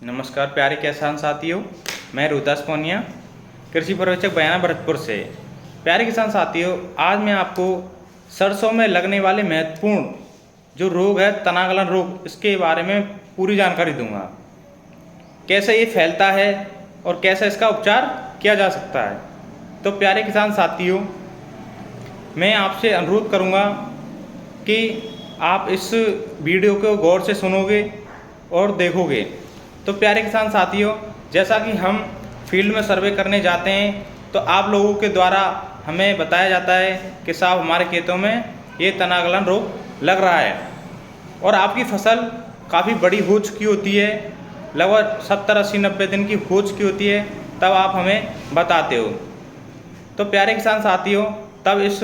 नमस्कार प्यारे किसान साथियों, मैं रोहतास पूनिया कृषि पर्यवेक्षक बयाना भरतपुर से। प्यारे किसान साथियों, आज मैं आपको सरसों में लगने वाले महत्वपूर्ण जो रोग है तनागलन रोग, इसके बारे में पूरी जानकारी दूंगा। कैसे ये फैलता है और कैसे इसका उपचार किया जा सकता है। तो प्यारे किसान साथियों, मैं आपसे अनुरोध करूंगा कि आप इस वीडियो को गौर से सुनोगे और देखोगे। तो प्यारे किसान साथियों, जैसा कि हम फील्ड में सर्वे करने जाते हैं तो आप लोगों के द्वारा हमें बताया जाता है कि साहब हमारे खेतों में ये तनागलन रोग लग रहा है और आपकी फसल काफ़ी बड़ी हो चुकी होती है, लगभग 70, 80, 90 दिन की हो चुकी होती है, तब आप हमें बताते हो। तो प्यारे किसान साथियों, तब इस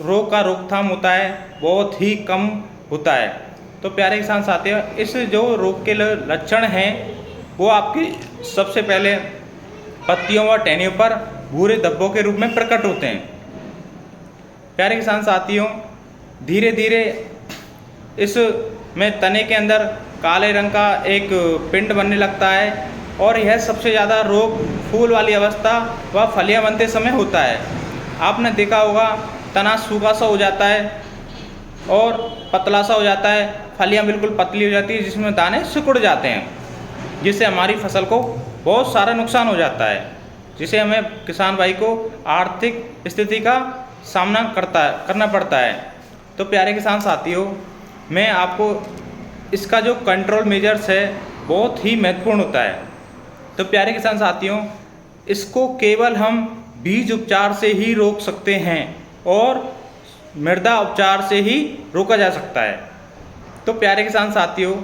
रोग का रोकथाम होता है बहुत ही कम होता है। तो प्यारे किसान साथियों, इस जो रोग के लक्षण हैं वो आपकी सबसे पहले पत्तियों व टहनियों पर भूरे धब्बों के रूप में प्रकट होते हैं। प्यारे किसान साथियों, धीरे धीरे इसमें तने के अंदर काले रंग का एक पिंड बनने लगता है और यह सबसे ज़्यादा रोग फूल वाली अवस्था व फलियां बनते समय होता है। आपने देखा होगा तना सूखा सा हो जाता है और पतला सा हो जाता है, फलियां बिल्कुल पतली हो जाती है जिसमें दाने सिकुड़ जाते हैं, जिससे हमारी फसल को बहुत सारा नुकसान हो जाता है, जिसे हमें किसान भाई को आर्थिक स्थिति का सामना करना पड़ता है। तो प्यारे किसान साथियों, मैं आपको इसका जो कंट्रोल मेजर्स है बहुत ही महत्वपूर्ण होता है। तो प्यारे किसान साथियों, इसको केवल हम बीज उपचार से ही रोक सकते हैं और मृदा उपचार से ही रोका जा सकता है। तो प्यारे किसान साथियों,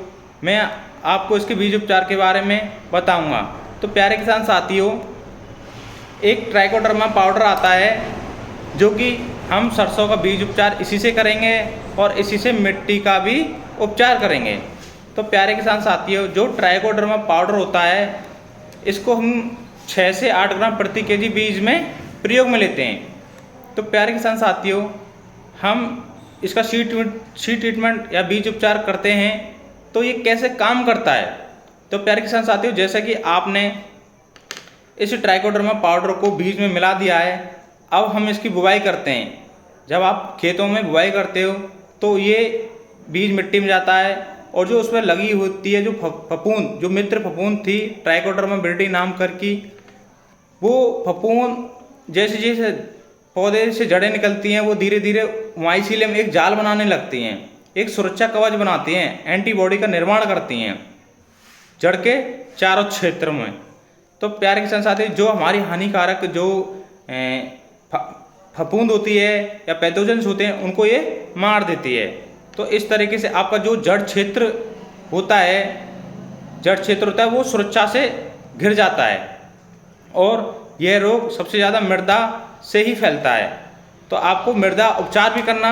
मैं आपको इसके बीज उपचार के बारे में बताऊंगा। तो प्यारे किसान साथियों, एक ट्राइकोडर्मा पाउडर आता है जो कि हम सरसों का बीज उपचार इसी से करेंगे और इसी से मिट्टी का भी उपचार करेंगे। तो प्यारे किसान साथियों, जो ट्राइकोडर्मा पाउडर होता है इसको हम 6 से 8 ग्राम प्रति केजी बीज में प्रयोग में लेते हैं। तो प्यारे किसान साथियों, हम इसका सीड ट्रीटमेंट या बीज उपचार करते हैं तो ये कैसे काम करता है। तो प्यारे किसान साथियों, जैसे कि आपने इस ट्राइकोडर्मा पाउडर को बीज में मिला दिया है, अब हम इसकी बुवाई करते हैं। जब आप खेतों में बुवाई करते हो तो ये बीज मिट्टी में जाता है और जो उसमें लगी होती है जो फफूंद, जो मित्र फफूंद थी ट्राइकोडर्मा विरिडी नाम कर की, वो फफूंद जैसे जैसे पौधे से जड़ें निकलती हैं वो धीरे धीरे माइसीलियम एक जाल बनाने लगती हैं, एक सुरक्षा कवच बनाती हैं, एंटीबॉडी का निर्माण करती हैं जड़ के चारों क्षेत्र में। तो प्यारे किसान साथी, जो हमारी हानिकारक जो फफूंद होती है या पैथोजेंस होते हैं उनको ये मार देती है। तो इस तरीके से आपका जो जड़ क्षेत्र होता है वो सुरक्षा से घिर जाता है और यह रोग सबसे ज़्यादा मृदा से ही फैलता है। तो आपको मृदा उपचार भी करना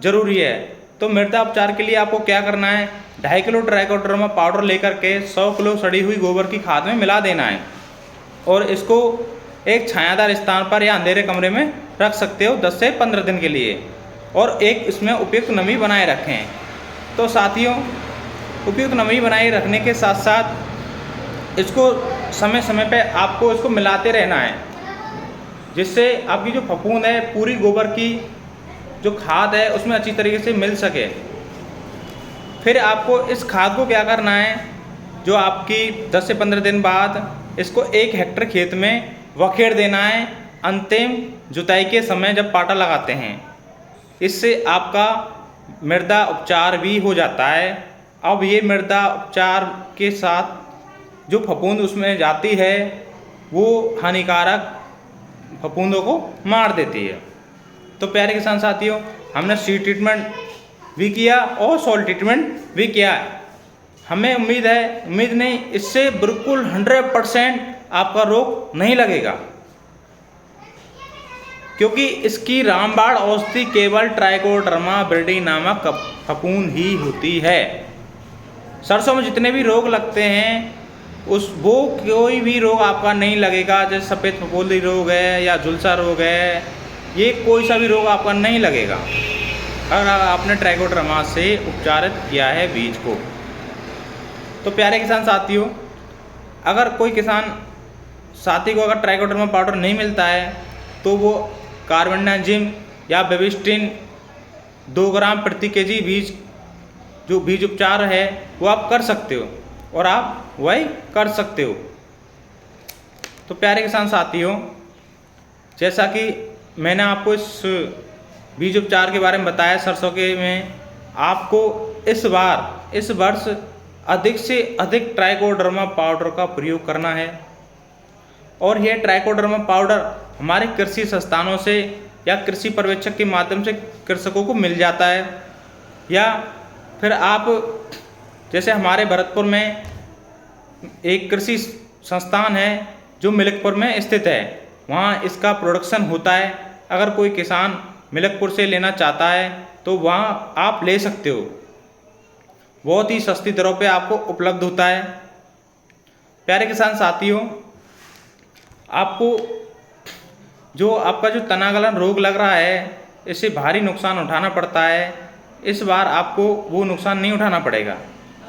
जरूरी है। तो मृदा उपचार के लिए आपको क्या करना है, 2.5 किलो ट्राइकोडर्मा पाउडर लेकर के 100 किलो सड़ी हुई गोबर की खाद में मिला देना है और इसको एक छायादार स्थान पर या अंधेरे कमरे में रख सकते हो 10 से 15 दिन के लिए और एक इसमें उपयुक्त नमी बनाए रखें। तो साथियों, उपयुक्त नमी बनाए रखने के साथ साथ इसको समय समय पे आपको इसको मिलाते रहना है, जिससे आपकी जो फफूंद है पूरी गोबर की जो खाद है उसमें अच्छी तरीके से मिल सके। फिर आपको इस खाद को क्या करना है, जो आपकी 10 से 15 दिन बाद इसको 1 हेक्टेयर खेत में वखेर देना है अंतिम जुताई के समय जब पाटा लगाते हैं। इससे आपका मृदा उपचार भी हो जाता है। अब ये मृदा उपचार के साथ जो फफूंद उसमें जाती है वो हानिकारक फफूंदों को मार देती है। तो प्यारे किसान साथियों, हमने सीड ट्रीटमेंट भी किया और सॉइल ट्रीटमेंट भी किया। हमें उम्मीद नहीं, इससे बिल्कुल 100% आपका रोग नहीं लगेगा, क्योंकि इसकी रामबाण औषधि केवल ट्राइकोडर्मा विरिडी नामक फफूंद ही होती है। सरसों में जितने भी रोग लगते हैं वो कोई भी रोग आपका नहीं लगेगा, जैसे सफ़ेद फफूंदी रोग है या झुलसा रोग है, ये कोई सा भी रोग आपका नहीं लगेगा अगर आपने ट्राइकोडर्मा से उपचारित किया है बीज को। तो प्यारे किसान साथियों, अगर कोई किसान साथी को अगर ट्राइकोडर्मा पाउडर नहीं मिलता है तो वो कार्बेंडाजिम या बेबिस्टिन 2 ग्राम प्रति केजी बीज जो बीज उपचार है वो आप कर सकते हो और आप वही कर सकते हो। तो प्यारे किसान साथियों, जैसा कि मैंने आपको इस बीज उपचार के बारे में बताया सरसों के में, आपको इस वर्ष अधिक से अधिक ट्राइकोडर्मा पाउडर का प्रयोग करना है। और यह ट्राइकोडर्मा पाउडर हमारे कृषि संस्थानों से या कृषि पर्यवेक्षक के माध्यम से कृषकों को मिल जाता है, या फिर आप जैसे हमारे भरतपुर में एक कृषि संस्थान है जो मिल्कपुर में स्थित है, वहाँ इसका प्रोडक्शन होता है। अगर कोई किसान मिल्कपुर से लेना चाहता है तो वहाँ आप ले सकते हो, बहुत ही सस्ती दरों पे आपको उपलब्ध होता है। प्यारे किसान साथियों, आपको जो आपका जो तनागलन रोग लग रहा है, इससे भारी नुकसान उठाना पड़ता है, इस बार आपको वो नुकसान नहीं उठाना पड़ेगा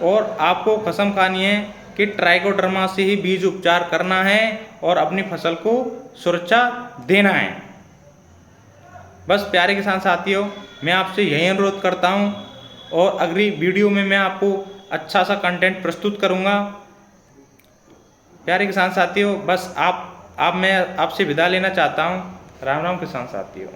और आपको कसम खानी है कि ट्राइकोडर्मा से ही बीज उपचार करना है और अपनी फसल को सुरक्षा देना है। बस प्यारे किसान साथियों, मैं आपसे यही अनुरोध करता हूँ और अगली वीडियो में मैं आपको अच्छा सा कंटेंट प्रस्तुत करूँगा। प्यारे किसान साथियों, बस मैं आपसे विदा लेना चाहता हूँ। राम राम किसान साथियों।